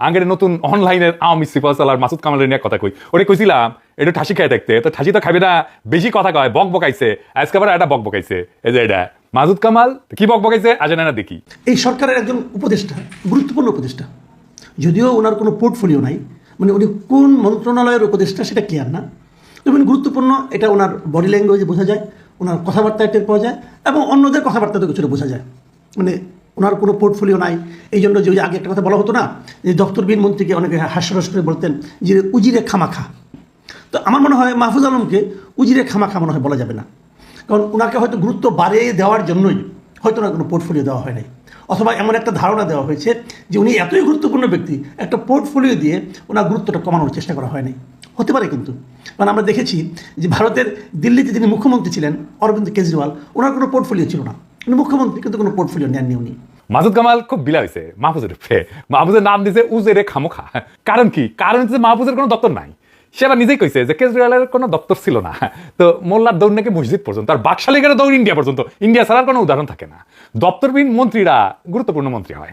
আগের নতুন অনলাইনের আওয়ামী সিফাসালার মাসুদ কামালের নিয়ে কথা কই ওরে কইছিলাম একটু ঠাসি খাই দেখতে, তো ঠাসি তো খাবে না, বেশি কথা কয়, বক বকাইছে, আজকে আবার একটা বক বকাইছে। এই যে এটা মাসুদ কামাল কি বক বকাইছে আজে না দেখি। এই সরকারের একজন উপদেষ্টা, গুরুত্বপূর্ণ উপদেষ্টা, যদিও ওনার কোনো পোর্টফোলিও নাই, মানে উনি কোন মন্ত্রণালয়ের উপদেষ্টা সেটা ক্লিয়ার না, তবে গুরুত্বপূর্ণ এটা ওনার বডি ল্যাঙ্গুয়েজে বোঝা যায়, ওনার কথাবার্তায় টের পাওয়া যায়, এবং অন্যদের কথাবার্তাতে কিছুটা বোঝা যায়। মানে ওনার কোনো পোর্টফোলিও নাই, এই জন্য যে আগে একটা কথা বলা হতো না, যে দপ্তরবিহীন মন্ত্রীকে অনেকে হাস্যরস করে বলতেন যে উজিরে খামাখা। তো আমার মনে হয় মাহফুজ আলমকে উজিরে খামাখা মনে হয় বলা যাবে না, কারণ ওনাকে হয়তো গুরুত্ব বাড়িয়ে দেওয়ার জন্যই হয়তো ওনার কোনো পোর্টফোলিও দেওয়া হয় নাই, অথবা এমন একটা ধারণা দেওয়া হয়েছে যে উনি এতই গুরুত্বপূর্ণ ব্যক্তি, একটা পোর্টফোলিও দিয়ে ওনার গুরুত্বটা কমানোর চেষ্টা করা হয়নি। হতে পারে কিন্তু, কারণ আমরা দেখেছি যে ভারতের দিল্লিতে যিনি মুখ্যমন্ত্রী ছিলেন অরবিন্দ কেজরিওয়াল, ওনার কোনো পোর্টফোলিও ছিল না, উনি মুখ্যমন্ত্রী কিন্তু কোনো পোর্টফোলিও নেননি উনি। মাসুদ কামাল খুব বিলা হয়েছে মাহফুজের উপরে, মাহফুজের নাম দিয়েছে উজেরে খামোখা। কারণ কি? কারণ হচ্ছে মাহফুজের কোনো দপ্তর নাই। সে আবার নিজেই কইছে যে কেজরিওয়ালের কোনো দপ্তর ছিল না, তো মোল্লার দৌড় নাকি মসজিদ পর্যন্ত, আর বাকশালীকের দৌড় ইন্ডিয়া পর্যন্ত, ইন্ডিয়া ছাড়ার কোনো উদাহরণ থাকে না। দপ্তরবিহীন মন্ত্রীরা গুরুত্বপূর্ণ মন্ত্রী হয়।